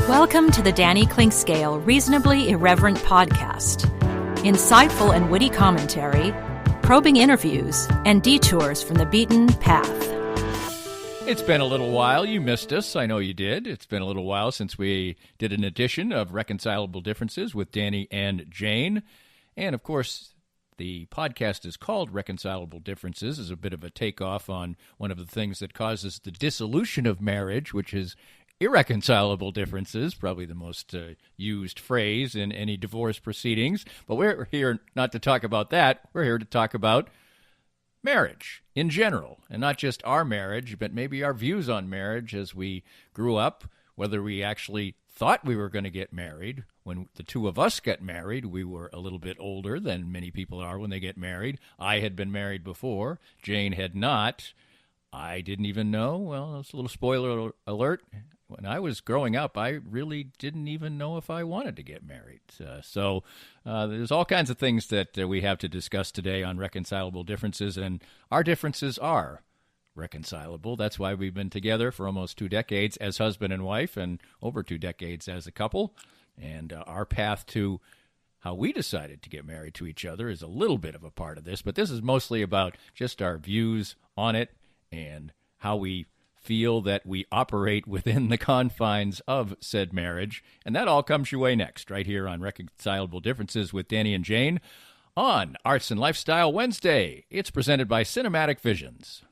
Welcome to the Danny Clinkscale Reasonably Irreverent podcast. Insightful and witty commentary, probing interviews, and detours from the beaten path. It's been a little while. You missed us. I know you did. It's been a little while since we did an edition of Reconcilable Differences with Danny and Jane. And, of course, the podcast is called Reconcilable Differences, as a bit of a takeoff on one of the things that causes the dissolution of marriage, which is irreconcilable differences, probably the most used phrase in any divorce proceedings. But we're here not to talk about that. We're here to talk about marriage in general, and not just our marriage, but maybe our views on marriage as we grew up, whether we actually thought we were going to get married. When the two of us got married, we were a little bit older than many people are when they get married. I had been married before. Jane had not. I didn't even know. Well, it's a little spoiler alert. When I was growing up, I really didn't even know if I wanted to get married. So there's all kinds of things that we have to discuss today on reconcilable differences, and our differences are reconcilable. That's why we've been together for almost 2 decades as husband and wife, and over 2 decades as a couple. And our path to how we decided to get married to each other is a little bit of a part of this, but this is mostly about just our views on it and how we feel that we operate within the confines of said marriage. And that all comes your way next, right here on Reconcilable Differences with Danny and Jane on Arts and Lifestyle Wednesday. It's presented by Cinematic Visions.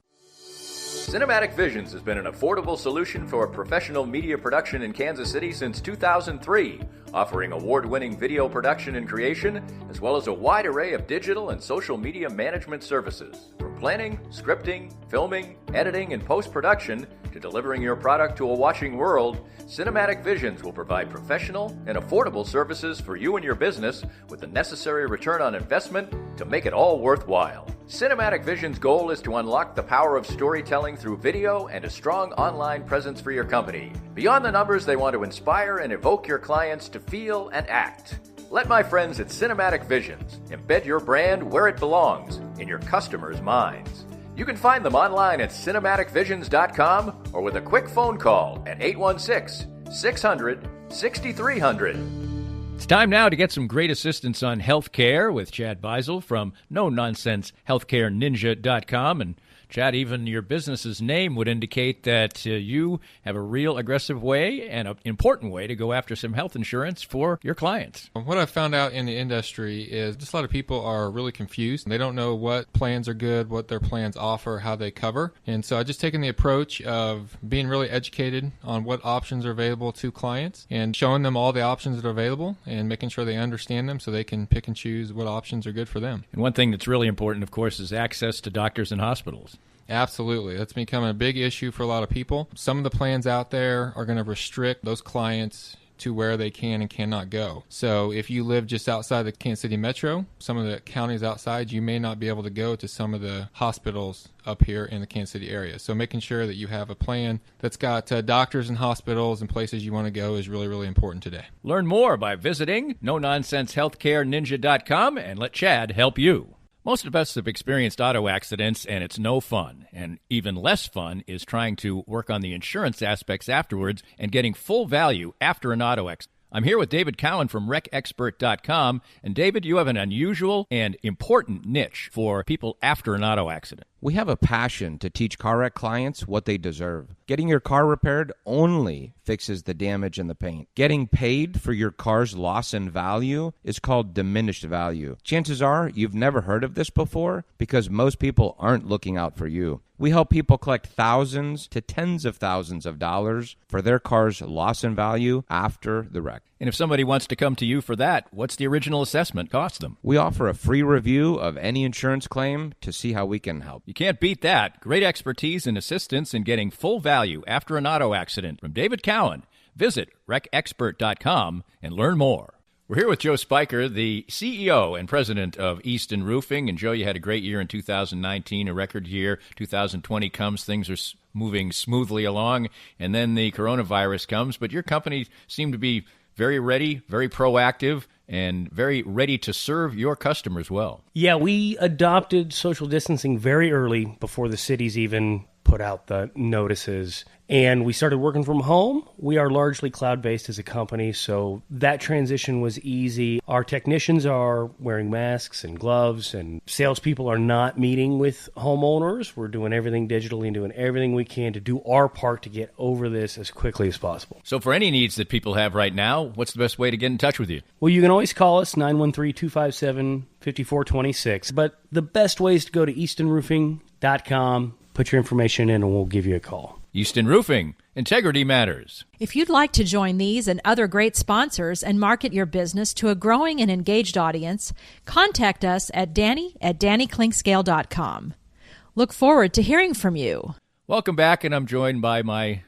Cinematic Visions has been an affordable solution for professional media production in Kansas City since 2003, offering award-winning video production and creation, as well as a wide array of digital and social media management services. From planning, scripting, filming, editing, and post-production, to delivering your product to a watching world, Cinematic Visions will provide professional and affordable services for you and your business with the necessary return on investment to make it all worthwhile. Cinematic Visions' goal is to unlock the power of storytelling through video and a strong online presence for your company. Beyond the numbers, they want to inspire and evoke your clients to feel and act. Let my friends at Cinematic Visions embed your brand where it belongs, in your customers' minds. You can find them online at cinematicvisions.com or with a quick phone call at 816-600-6300. It's time now to get some great assistance on healthcare with Chad Beisel from no-nonsense-healthcareninja.com. And Chad, even your business's name would indicate that you have a real aggressive way and an important way to go after some health insurance for your clients. What I've found out in the industry is just a lot of people are really confused. They don't know what plans are good, what their plans offer, how they cover. And so I've just taken the approach of being really educated on what options are available to clients and showing them all the options that are available and making sure they understand them so they can pick and choose what options are good for them. And one thing that's really important, of course, is access to doctors and hospitals. Absolutely. That's becoming a big issue for a lot of people. Some of the plans out there are going to restrict those clients to where they can and cannot go. So if you live just outside the Kansas City metro, some of the counties outside, you may not be able to go to some of the hospitals up here in the Kansas City area. So making sure that you have a plan that's got doctors and hospitals and places you want to go is really, really important today. Learn more by visiting no-nonsense-healthcareninja.com and let Chad help you. Most of us have experienced auto accidents, and it's no fun. And even less fun is trying to work on the insurance aspects afterwards and getting full value after an auto accident. I'm here with David Cowan from RecExpert.com. And David, you have an unusual and important niche for people after an auto accident. We have a passion to teach car wreck clients what they deserve. Getting your car repaired only fixes the damage and the paint. Getting paid for your car's loss in value is called diminished value. Chances are you've never heard of this before because most people aren't looking out for you. We help people collect thousands to tens of thousands of dollars for their car's loss in value after the wreck. And if somebody wants to come to you for that, what's the original assessment cost them? We offer a free review of any insurance claim to see how we can help. You can't beat that. Great expertise and assistance in getting full value after an auto accident from David Cowan. Visit RecExpert.com and learn more. We're here with Joe Spiker, the CEO and president of Easton Roofing. And Joe, you had a great year in 2019, a record year. 2020 comes, things are moving smoothly along, and then the coronavirus comes. But your company seemed to be very ready, very proactive, and very ready to serve your customers well. Yeah, we adopted social distancing very early before the cities even put put out the notices. And we started working from home. We are largely cloud-based as a company, so that transition was easy. Our technicians are wearing masks and gloves, and salespeople are not meeting with homeowners. We're doing everything digitally and doing everything we can to do our part to get over this as quickly as possible. So for any needs that people have right now, what's the best way to get in touch with you? Well, you can always call us, 913-257-5426. But the best way is to go to eastonroofing.com, put your information in, and we'll give you a call. Easton Roofing. Integrity matters. If you'd like to join these and other great sponsors and market your business to a growing and engaged audience, contact us at Danny@DannyKlinkscale.com. Look forward to hearing from you. Welcome back, and I'm joined by my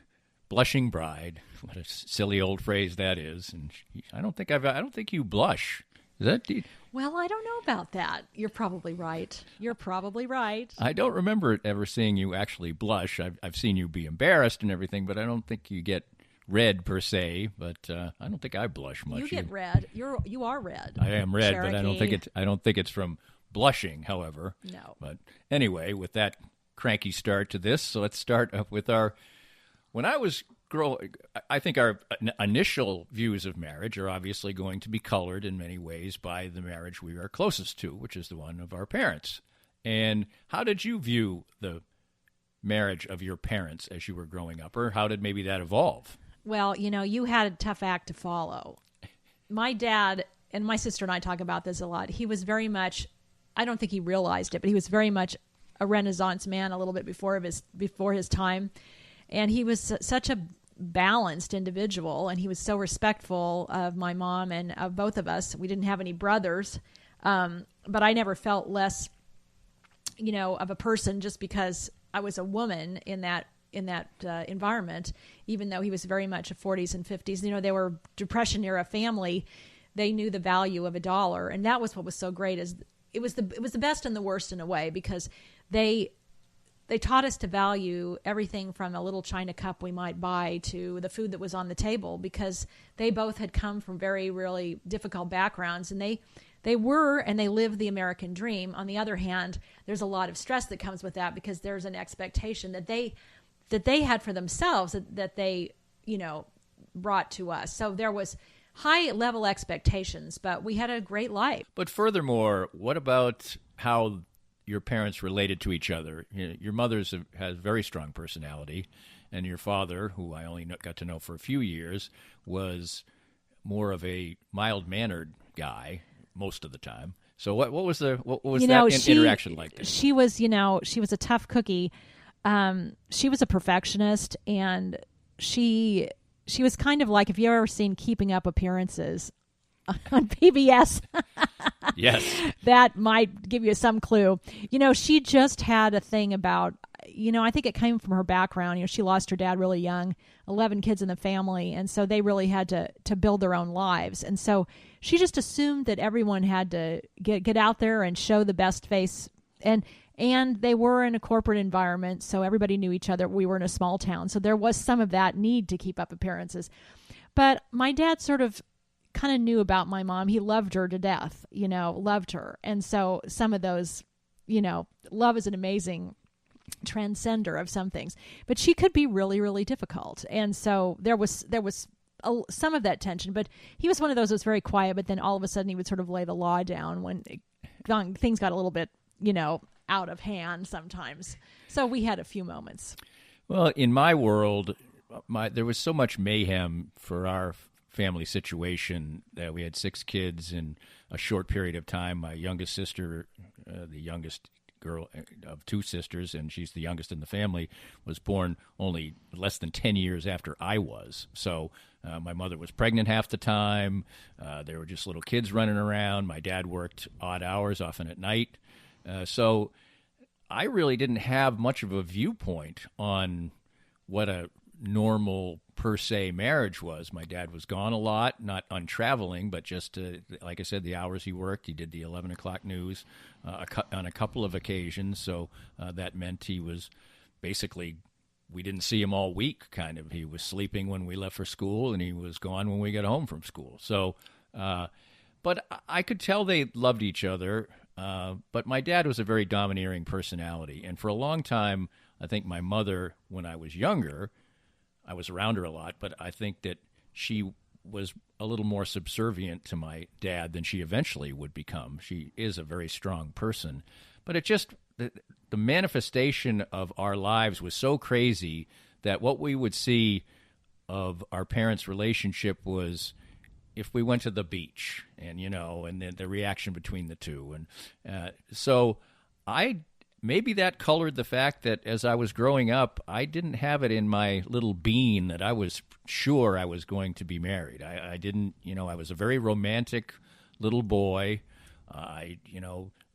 blushing bride. What a silly old phrase that is. And I don't think you blush. Is that? Well, I don't know about that. You're probably right. I don't remember ever seeing you actually blush. I've seen you be embarrassed and everything, but I don't think you get red per se. But I don't think I blush much. You get red. You are red. I am red, Cherokee. but I don't think it's from blushing. However, no. But anyway, with that cranky start to this, so let's start up with our. When I was growing, I think our initial views of marriage are obviously going to be colored in many ways by the marriage we are closest to, which is the one of our parents. And how did you view the marriage of your parents as you were growing up, or how did maybe that evolve? Well, you had a tough act to follow. My dad, and my sister and I talk about this a lot, he was very much, I don't think he realized it, but he was very much a Renaissance man a little bit before his time. And he was such a balanced individual, and he was so respectful of my mom and of both of us. We didn't have any brothers, but I never felt less, of a person just because I was a woman in that environment. Even though he was very much a 40s and 50s, they were Depression era family. They knew the value of a dollar, and that was what was so great. Is it was the best and the worst in a way, because they taught us to value everything from a little china cup we might buy to the food that was on the table, because they both had come from very, really difficult backgrounds, and they lived the American dream. On the other hand, there's a lot of stress that comes with that, because there's an expectation that they had for themselves that they, brought to us. So there was high level expectations, but we had a great life. But furthermore, what about how your parents related to each other? Your mother's has very strong personality, and your father, who I only got to know for a few years, was more of a mild-mannered guy most of the time. So what was that interaction like there? She was a tough cookie. She was a perfectionist, and she was kind of like, if you've ever seen Keeping Up Appearances on PBS. Yes. That might give you some clue. She just had a thing about, I think it came from her background. She lost her dad really young, 11 kids in the family, and so they really had to build their own lives. And so she just assumed that everyone had to get out there and show the best face. And they were in a corporate environment, so everybody knew each other. We were in a small town, so there was some of that need to keep up appearances. But my dad sort of kind of knew about my mom. He loved her to death, loved her. And so some of those, love is an amazing transcender of some things, but she could be really, really difficult. And so there was some of that tension, but he was one of those that was very quiet, but then all of a sudden he would sort of lay the law down when things got a little bit, out of hand sometimes. So we had a few moments. Well, in my world, there was so much mayhem for our family situation that we had 6 kids in a short period of time. My youngest sister, the youngest girl of 2 sisters, and she's the youngest in the family, was born only less than 10 years after I was. So my mother was pregnant half the time. There were just little kids running around. My dad worked odd hours, often at night. So I really didn't have much of a viewpoint on what a normal per se marriage was. My dad was gone a lot, not on traveling, but just like I said, the hours he worked. He did the 11 o'clock news on a couple of occasions, so that meant he was basically, we didn't see him all week, kind of. He was sleeping when we left for school, and he was gone when we got home from school. So, but I could tell they loved each other, but my dad was a very domineering personality, and for a long time I think my mother, when I was younger, I was around her a lot, but I think that she was a little more subservient to my dad than she eventually would become. She is a very strong person, but it just, the manifestation of our lives was so crazy that what we would see of our parents' relationship was if we went to the beach and, and then the reaction between the two. And so maybe that colored the fact that as I was growing up, I didn't have it in my little bean that I was sure I was going to be married. I didn't, I was a very romantic little boy. I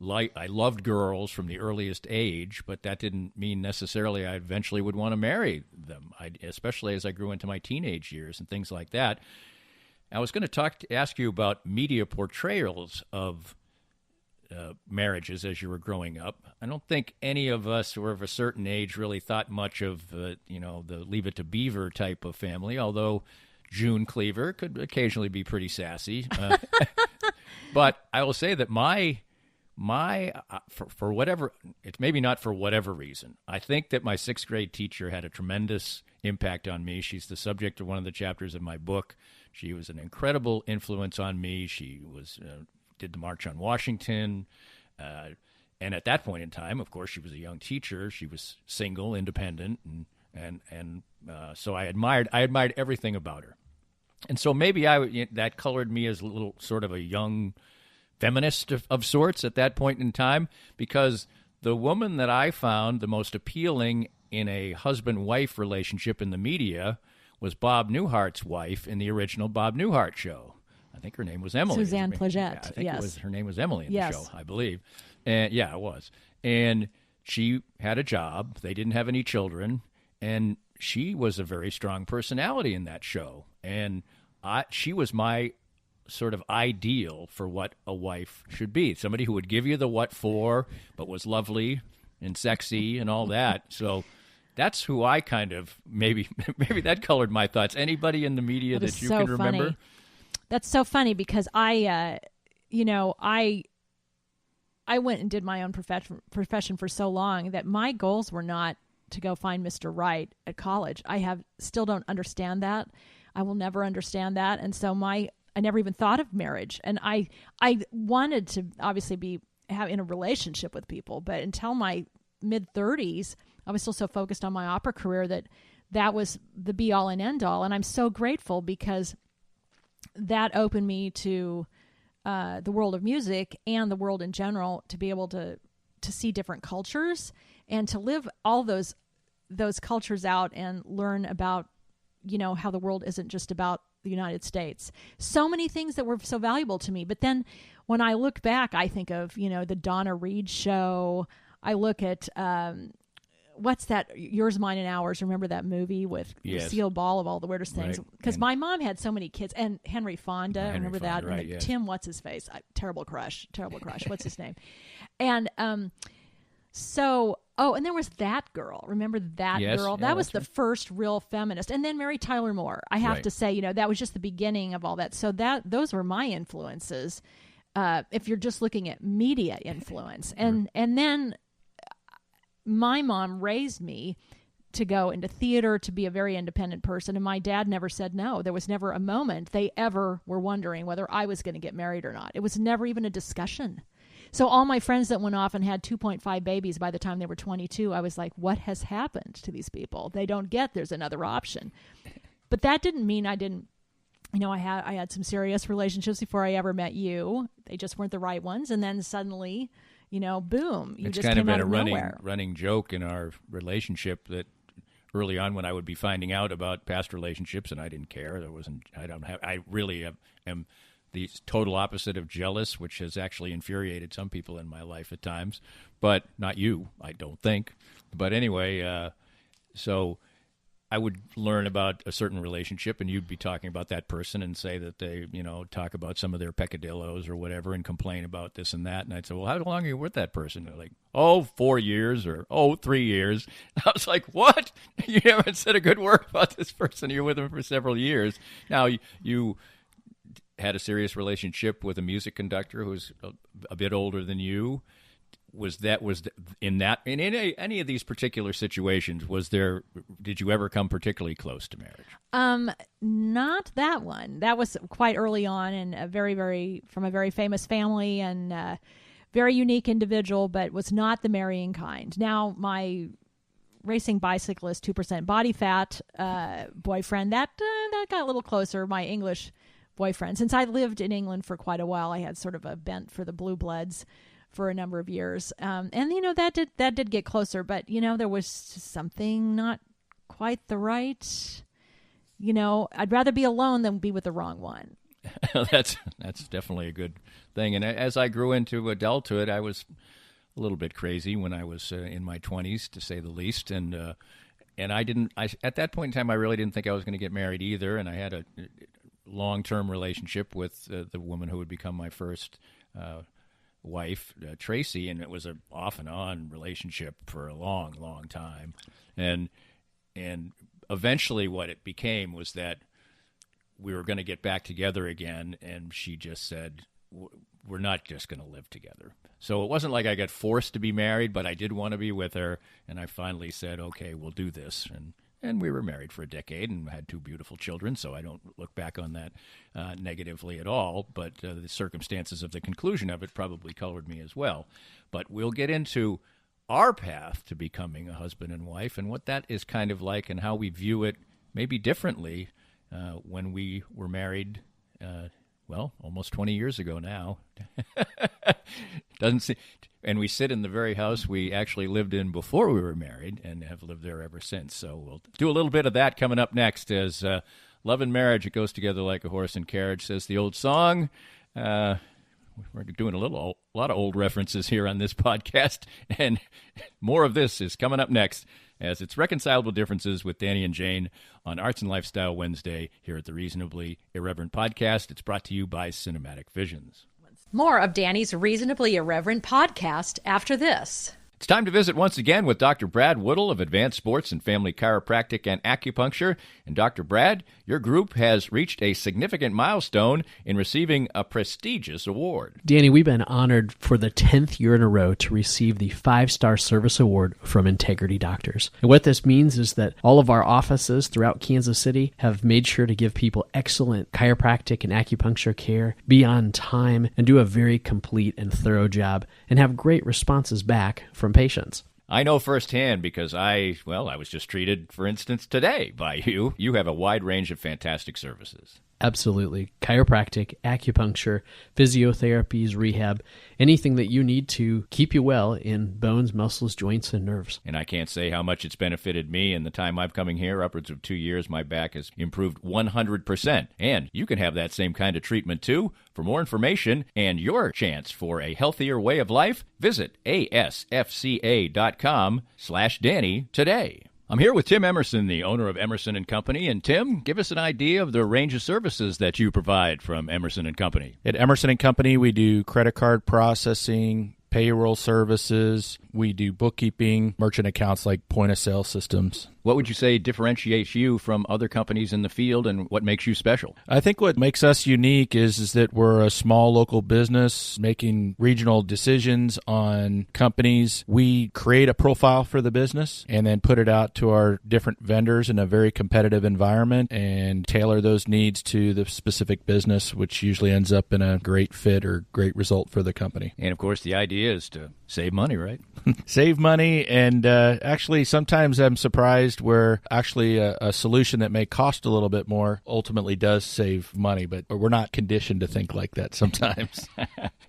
loved girls from the earliest age, but that didn't mean necessarily I eventually would want to marry them, especially as I grew into my teenage years and things like that. I was going to ask you about media portrayals of marriages as you were growing up. I don't think any of us who were of a certain age really thought much of, the Leave It to Beaver type of family, although June Cleaver could occasionally be pretty sassy. But I will say that for whatever, it's maybe not for whatever reason, I think that my sixth grade teacher had a tremendous impact on me. She's the subject of one of the chapters of my book. She was an incredible influence on me. She was did the March on Washington, and at that point in time, of course, she was a young teacher. She was single, independent, and so I admired everything about her. And so maybe that colored me as a little sort of a young feminist of sorts at that point in time, because the woman that I found the most appealing in a husband-wife relationship in the media was Bob Newhart's wife in the original Bob Newhart show. I think her name was Emily. Suzanne Plagette. Yeah, I think her name was Emily in the Yes. show, I believe. And yeah, it was. And she had a job. They didn't have any children. And she was a very strong personality in that show. And she was my sort of ideal for what a wife should be. Somebody who would give you the what for, but was lovely and sexy and all that. So that's who I kind of, maybe that colored my thoughts. Anybody in the media that you can remember? Funny. That's so funny because I went and did my own profession for so long that my goals were not to go find Mr. Right at college. Still don't understand that. I will never understand that. And so I never even thought of marriage. And I wanted to obviously be in a relationship with people, but until my mid-30s, I was still so focused on my opera career that was the be-all and end-all. And I'm so grateful because that opened me to the world of music and the world in general, to be able to see different cultures and to live all those cultures out and learn about, how the world isn't just about the United States. So many things that were so valuable to me. But then when I look back, I think of, the Donna Reed show. I look at, what's that? Yours, Mine, and Ours. Remember that movie with Lucille Ball of All the Weirdest Things? Because my mom had so many kids. And Henry Fonda, remember that? Right, and yes. Tim, what's his face? Terrible crush. What's his name? And and there was that girl. Remember that girl? Yeah, that was the first real feminist. And then Mary Tyler Moore. I have to say, that was just the beginning of all that. So those were my influences. If you're just looking at media influence, and then my mom raised me to go into theater, to be a very independent person, and my dad never said no. There was never a moment they ever were wondering whether I was going to get married or not. It was never even a discussion. So all my friends that went off and had 2.5 babies by the time they were 22, I was like, what has happened to these people? They don't get there's another option. But that didn't mean I didn't, I had some serious relationships before I ever met you. They just weren't the right ones. And then suddenly, boom, you it's just kind came of out been of a nowhere. running joke in our relationship that early on, when I would be finding out about past relationships, and I didn't care. I really am the total opposite of jealous, which has actually infuriated some people in my life at times, but not you, I don't think. But anyway, so I would learn about a certain relationship, and you'd be talking about that person and say that they, talk about some of their peccadillos or whatever and complain about this and that. And I'd say, well, how long are you with that person? They're like, 4 years or 3 years. I was like, what? You haven't said a good word about this person. You're with them for several years. Now, you had a serious relationship with a music conductor who's a bit older than you. in any of these particular situations, did you ever come particularly close to marriage? Not that one. That was quite early on, and from a very famous family, and very unique individual, but was not the marrying kind. Now, my racing bicyclist, 2% body fat boyfriend, that got a little closer. My English boyfriend, since I lived in England for quite a while, I had sort of a bent for the blue bloods for a number of years, and that did get closer. But there was something not quite the right. I'd rather be alone than be with the wrong one. That's definitely a good thing. And as I grew into adulthood, I was a little bit crazy when I was in my 20s, to say the least. And at that point in time, I really didn't think I was going to get married either. And I had a long-term relationship with the woman who would become my first wife, Tracy, and it was an off and on relationship for a long, long time. And eventually what it became was that we were going to get back together again, and she just said, we're not just going to live together. So it wasn't like I got forced to be married, but I did want to be with her, and I finally said, okay, we'll do this. And we were married for a decade and had 2 beautiful children, so I don't look back on that negatively at all. But the circumstances of the conclusion of it probably colored me as well. But we'll get into our path to becoming a husband and wife and what that is kind of like and how we view it maybe differently when we were married, almost 20 years ago now. Doesn't seem... And we sit in the very house we actually lived in before we were married and have lived there ever since. So we'll do a little bit of that coming up next as love and marriage, it goes together like a horse and carriage, says the old song. We're doing a lot of old references here on this podcast, and more of this is coming up next as it's Reconcilable Differences with Danny and Jane on Arts and Lifestyle Wednesday here at the Reasonably Irreverent Podcast. It's brought to you by Cinematic Visions. More of Danny's Reasonably Irreverent podcast after this. It's time to visit once again with Dr. Brad Woodle of Advanced Sports and Family Chiropractic and Acupuncture. And Dr. Brad, your group has reached a significant milestone in receiving a prestigious award. Danny, we've been honored for the 10th year in a row to receive the 5-Star Service Award from Integrity Doctors. And what this means is that all of our offices throughout Kansas City have made sure to give people excellent chiropractic and acupuncture care, be on time, and do a very complete and thorough job, and have great responses back from patients. I know firsthand because I was just treated, for instance, today by you. You have a wide range of fantastic services. Absolutely. Chiropractic, acupuncture, physiotherapies, rehab, anything that you need to keep you well in bones, muscles, joints, and nerves. And I can't say how much it's benefited me in the time I've coming here. Upwards of 2 years, my back has improved 100%. And you can have that same kind of treatment too. For more information and your chance for a healthier way of life, visit asfca.com/Danny today. I'm here with Tim Emerson, the owner of Emerson & Company. And Tim, give us an idea of the range of services that you provide from Emerson & Company. At Emerson & Company, we do credit card processing, payroll services. We do bookkeeping, merchant accounts like point-of-sale systems. What would you say differentiates you from other companies in the field, and what makes you special? I think what makes us unique is that we're a small local business making regional decisions on companies. We create a profile for the business and then put it out to our different vendors in a very competitive environment and tailor those needs to the specific business, which usually ends up in a great fit or great result for the company. And, of course, the idea is to save money, right? Save money, and actually sometimes I'm surprised where actually a solution that may cost a little bit more ultimately does save money, but we're not conditioned to think like that sometimes.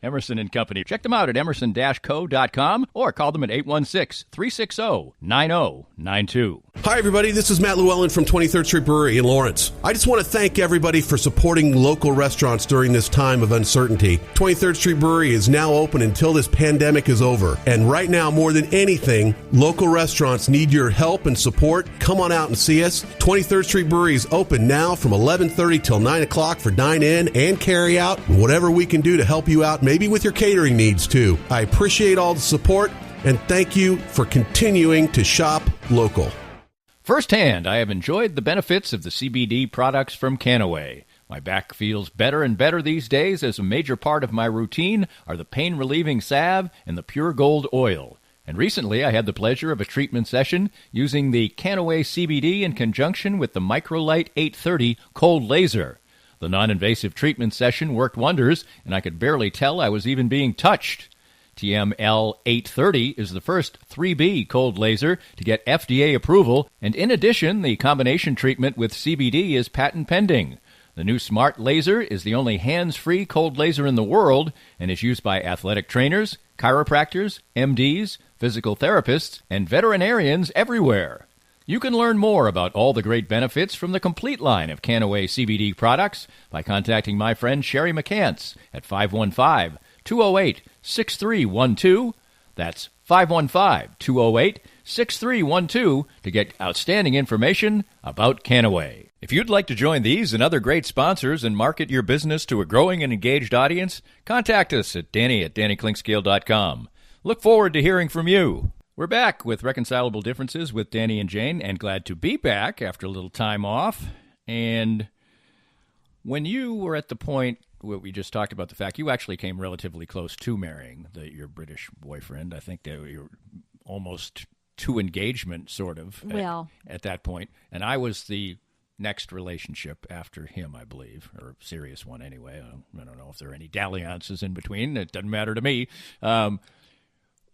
Emerson & Company. Check them out at emerson-co.com or call them at 816-360-9092. Hi, everybody. This is Matt Llewellyn from 23rd Street Brewery in Lawrence. I just want to thank everybody for supporting local restaurants during this time of uncertainty. 23rd Street Brewery is now open until this pandemic is over. And right now, more than anything, local restaurants need your help and support. Come on out and see us. 23rd Street Brewery is open now from 11:30 till 9 o'clock for dine-in and carry-out. Whatever we can do to help you out, maybe with your catering needs, too. I appreciate all the support, and thank you for continuing to shop local. Firsthand, I have enjoyed the benefits of the CBD products from Canaway. My back feels better and better these days, as a major part of my routine are the pain-relieving salve and the pure gold oil. And recently I had the pleasure of a treatment session using the Canaway CBD in conjunction with the Microlight 830 cold laser. The non-invasive treatment session worked wonders, and I could barely tell I was even being touched. TML 830 is the first 3B cold laser to get FDA approval, and in addition, the combination treatment with CBD is patent pending. The new smart laser is the only hands-free cold laser in the world and is used by athletic trainers, chiropractors, MDs, physical therapists, and veterinarians everywhere. You can learn more about all the great benefits from the complete line of Canaway CBD products by contacting my friend Sherry McCants at 515-208-6312. That's 515-208-6312 to get outstanding information about Canaway. If you'd like to join these and other great sponsors and market your business to a growing and engaged audience, contact us at Danny@DannyKlinkScale.com. Look forward to hearing from you. We're back with Reconcilable Differences with Danny and Jane, and glad to be back after a little time off. And when you were at the point where we just talked about the fact you actually came relatively close to marrying your British boyfriend, I think that you were almost to engagement, sort of, at that point. And I was the next relationship after him, I believe, or serious one anyway. I don't know if there are any dalliances in between. It doesn't matter to me.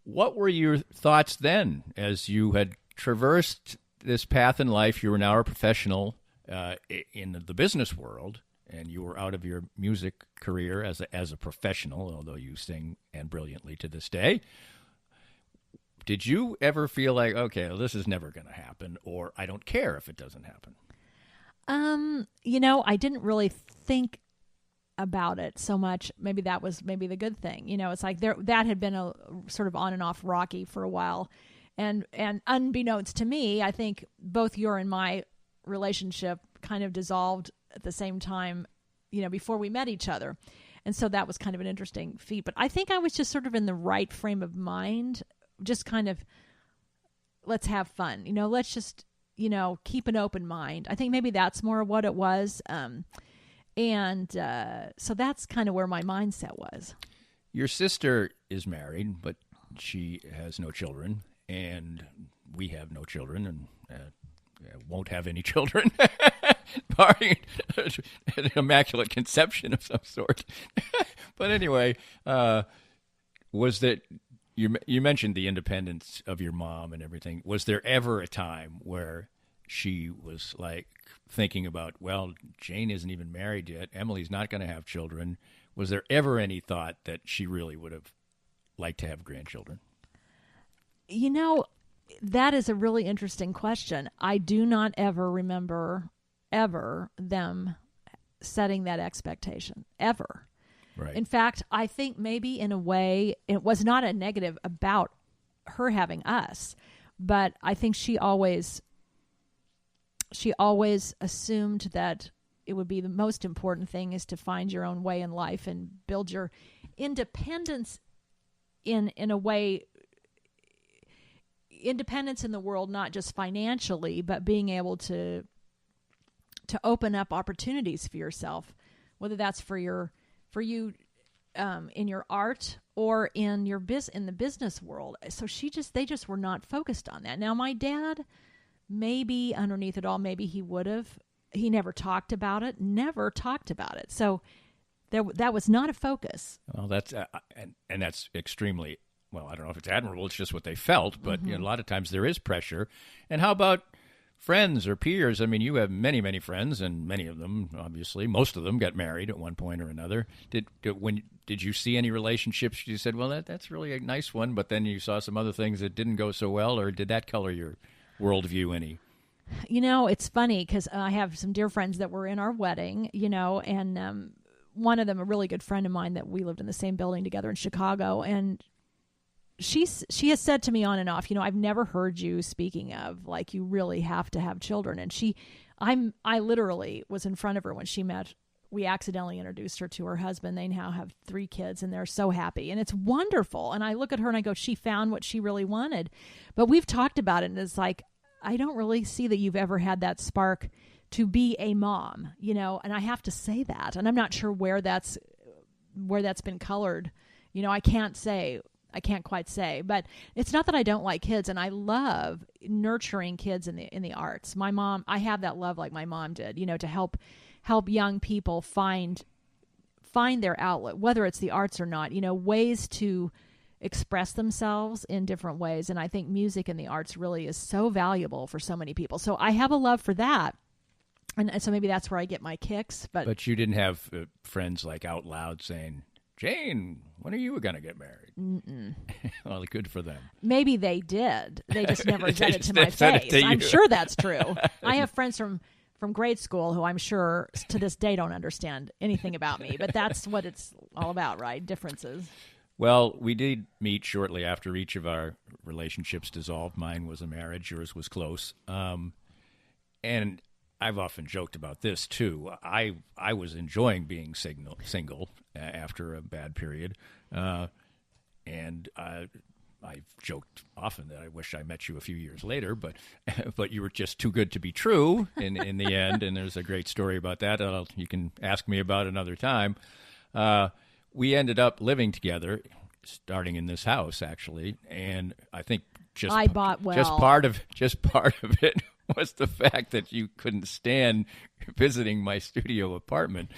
What were your thoughts then as you had traversed this path in life? You were now a professional in the business world, and you were out of your music career as a professional, although you sing and brilliantly to this day. Did you ever feel like, okay, well, this is never going to happen, or I don't care if it doesn't happen? I didn't really think about it so much. Maybe that was the good thing. It's like that had been a sort of on and off rocky for a while. And unbeknownst to me, I think both your and my relationship kind of dissolved at the same time, before we met each other. And so that was kind of an interesting feat. But I think I was just sort of in the right frame of mind, just kind of, let's have fun. Let's just, keep an open mind. I think maybe that's more what it was. So that's kind of where my mindset was. Your sister is married, but she has no children, and we have no children, and won't have any children, barring an immaculate conception of some sort. But anyway, was that you mentioned the independence of your mom and everything. Was there ever a time where she was like thinking about, well, Jane isn't even married yet, Emily's not going to have children? Was there ever any thought that she really would have liked to have grandchildren? That is a really interesting question. I do not ever remember them setting that expectation, ever. Right. In fact, I think maybe in a way it was not a negative about her having us, but I think she always assumed that it would be the most important thing is to find your own way in life and build your independence in a way, independence in the world, not just financially, but being able to open up opportunities for yourself, whether that's for you in your art or in in the business world. So they just were not focused on that. Now, my dad, maybe underneath it all, maybe he would have. He never talked about it. So that was not a focus. Well, that's and that's extremely, well, I don't know if it's admirable. It's just what they felt. But a lot of times there is pressure. And how about friends or peers? I mean, you have many, many friends, and many of them, obviously, most of them got married at one point or another. Did you see any relationships you said, well, that's really a nice one, but then you saw some other things that didn't go so well, or did that color your worldview any? It's funny because I have some dear friends that were in our wedding, and one of them, a really good friend of mine that we lived in the same building together in Chicago, and she has said to me on and off, I've never heard you speaking of like you really have to have children. And I literally was in front of her when she met. We accidentally introduced her to her husband. They now have 3 kids and they're so happy, and it's wonderful. And I look at her and I go, she found what she really wanted. But we've talked about it, and it's like, I don't really see that you've ever had that spark to be a mom, and I have to say that. And I'm not sure where that's been colored. I can't quite say, but it's not that I don't like kids, and I love nurturing kids in the arts. My mom, I have that love like my mom did, to help young people find their outlet, whether it's the arts or not, ways to express themselves in different ways. And I think music and the arts really is so valuable for so many people. So I have a love for that. And so maybe that's where I get my kicks. But you didn't have friends like out loud saying, Jane, when are you going to get married? Mm-mm. Well, good for them. Maybe they did. They just never said it to my said it face. to I'm you. sure that's true. I have friends from grade school who I'm sure to this day don't understand anything about me. But that's what it's all about, right? Differences. Well, we did meet shortly after each of our relationships dissolved. Mine was a marriage. Yours was close. And I've often joked about this, too. I was enjoying being single after a bad period. And I've joked often that I wish I met you a few years later, but you were just too good to be true in the end. And there's a great story about that. You can ask me about another time. We ended up living together, starting in this house, actually. And I think just part of it was the fact that you couldn't stand visiting my studio apartment.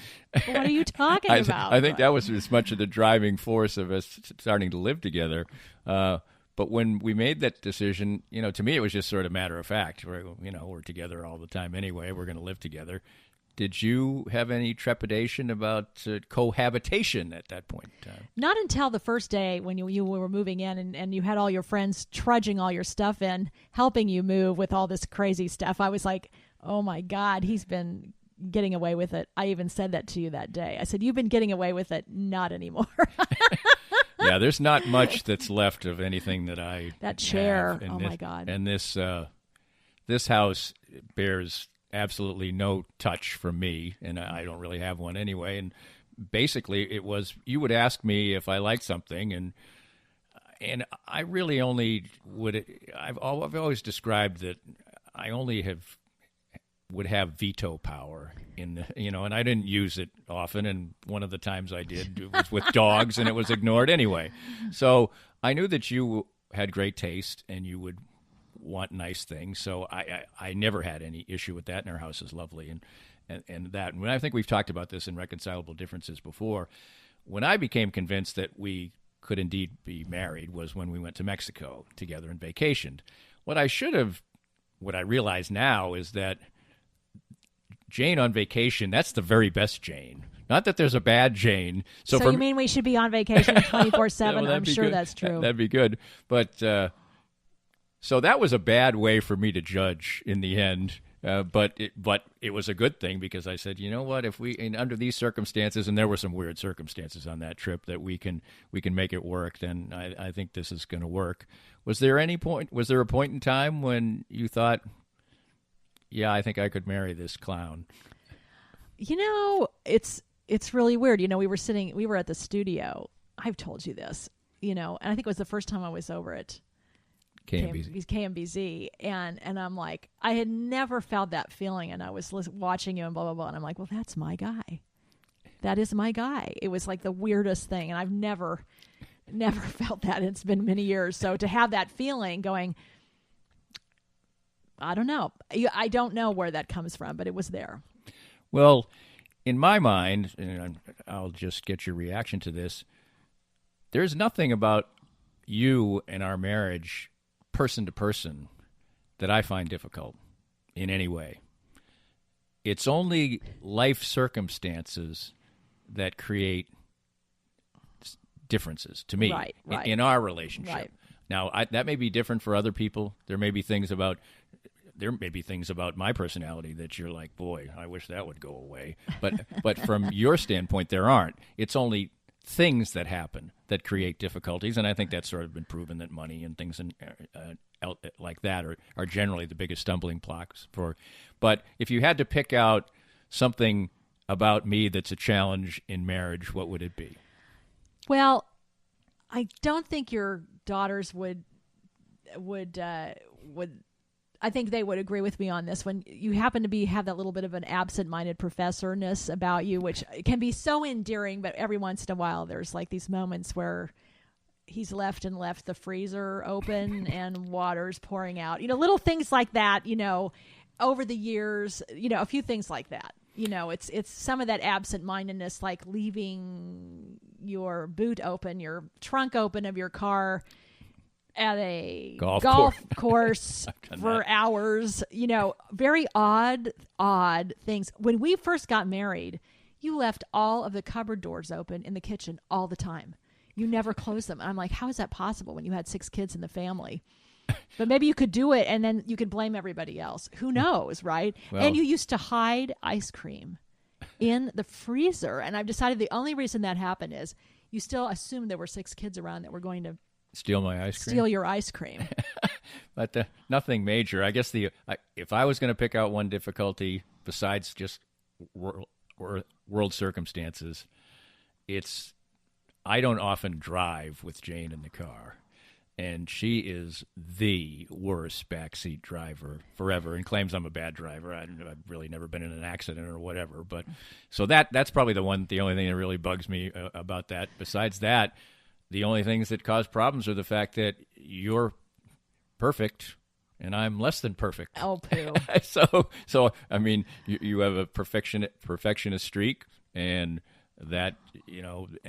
What are you talking about? I think that was as much of the driving force of us starting to live together. But when we made that decision, to me, it was just sort of matter of fact. We're together all the time anyway. We're going to live together. Did you have any trepidation about cohabitation at that point in time? Not until the first day when you were moving in and you had all your friends trudging all your stuff in, helping you move with all this crazy stuff. I was like, oh, my God, he's been getting away with it. I even said that to you that day. I said, you've been getting away with it. Not anymore. Yeah, there's not much that's left of anything that I That chair. have. My God. And this house bears absolutely no touch from me, and I don't really have one anyway. And basically, it was you would ask me if I liked something, and I really only would. I've always described that I only would have veto power and I didn't use it often. And one of the times I did was with dogs, and it was ignored anyway. So I knew that you had great taste, and you would want nice things, so I never had any issue with that, and our house is lovely, and that. And I think we've talked about this in Reconcilable Differences before. When I became convinced that we could indeed be married was when we went to Mexico together and vacationed. What I realize now is that Jane on vacation, that's the very best Jane. Not that there's a bad Jane. So you mean we should be on vacation 24/7? I'm sure that's true. That'd be good, but. So that was a bad way for me to judge in the end, but it was a good thing because I said, you know what, if under these circumstances, and there were some weird circumstances on that trip, that we can make it work, then I think this is going to work. Was there a point in time when you thought, yeah, I think I could marry this clown? It's really weird. We were at the studio. I've told you this, and I think it was the first time I was over at KMBZ, and I'm like, I had never felt that feeling, and I was watching you and blah blah blah, and I'm like, well, that's my guy. That is my guy. It was like the weirdest thing, and I've never felt that. It's been many years, so to have that feeling, going, I don't know. I don't know where that comes from, but it was there. Well, in my mind, and I'll just get your reaction to this. There's nothing about you and our marriage, person to person, that I find difficult in any way. It's only life circumstances that create differences to me in our relationship. Right. Now, that may be different for other people. There may be things about my personality that you're like, boy, I wish that would go away. But from your standpoint, there aren't. It's only things that happen that create difficulties, and I think that's sort of been proven that money and things like that are generally the biggest stumbling blocks for. But if you had to pick out something about me that's a challenge in marriage, what would it be? Well, I don't think your daughters would I think they would agree with me on this. When you happen to have that little bit of an absent-minded professorness about you, which can be so endearing, but every once in a while there's like these moments where he's left the freezer open and water's pouring out. Little things like that, over the years, a few things like that. It's some of that absent-mindedness, like leaving your boot open, your trunk open of your car at a golf course for hours, very odd things. When we first got married, you left all of the cupboard doors open in the kitchen all the time. You never closed them. I'm like, how is that possible when you had 6 kids in the family? But maybe you could do it and then you could blame everybody else. Who knows, right? Well, and you used to hide ice cream in the freezer. And I've decided the only reason that happened is you still assumed there were 6 kids around that were going to steal my ice cream. Steal your ice cream. But nothing major. I guess if I was going to pick out one difficulty besides just world circumstances, it's I don't often drive with Jane in the car. And she is the worst backseat driver forever and claims I'm a bad driver. I've really never been in an accident or whatever. But so that's probably the only thing that really bugs me about that. Besides that, the only things that cause problems are the fact that you're perfect and I'm less than perfect. Oh, poo. So I mean, you have a perfectionist streak, and that,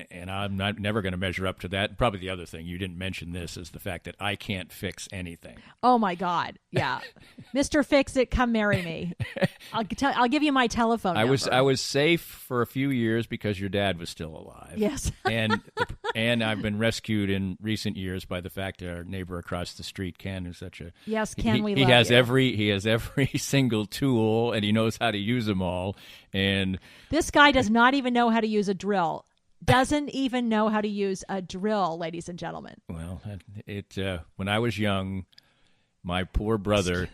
and I'm never going to measure up to that. Probably the other thing, you didn't mention this, is the fact that I can't fix anything. Oh my God. Yeah. Mr. Fix It, come marry me. I'll give you my telephone number. I was safe for a few years because your dad was still alive. Yes. and I've been rescued in recent years by the fact that our neighbor across the street, Ken, is such a Ken, we love you. He has every single tool, and he knows how to use them all. And this guy does not even know how to use a drill. Doesn't even know how to use a drill, ladies and gentlemen. Well, when I was young, my poor brother,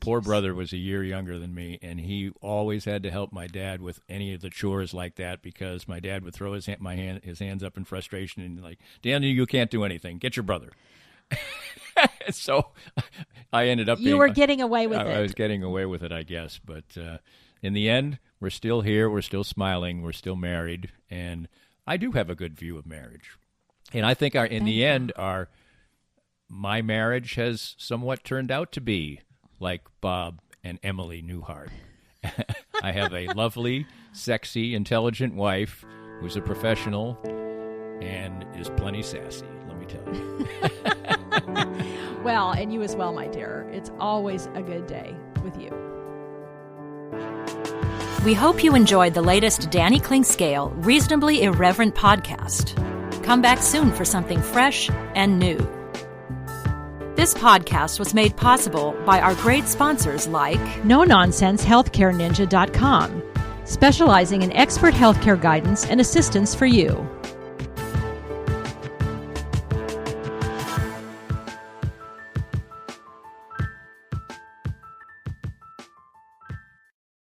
poor brother was a year younger than me, and he always had to help my dad with any of the chores like that because my dad would throw his hands up in frustration and like, Daniel, you can't do anything. Get your brother. So I ended up. You were getting away with it. I was getting away with it, I guess, but. In the end, we're still here, we're still smiling, we're still married, and I do have a good view of marriage. And I think my marriage has somewhat turned out to be like Bob and Emily Newhart. I have a lovely, sexy, intelligent wife who's a professional and is plenty sassy, let me tell you. Well, and you as well, my dear. It's always a good day with you. We hope you enjoyed the latest Danny Klingscale Reasonably Irreverent podcast. Come back soon for something fresh and new. This podcast was made possible by our great sponsors like NoNonsenseHealthcareNinja.com, specializing in expert healthcare guidance and assistance for you.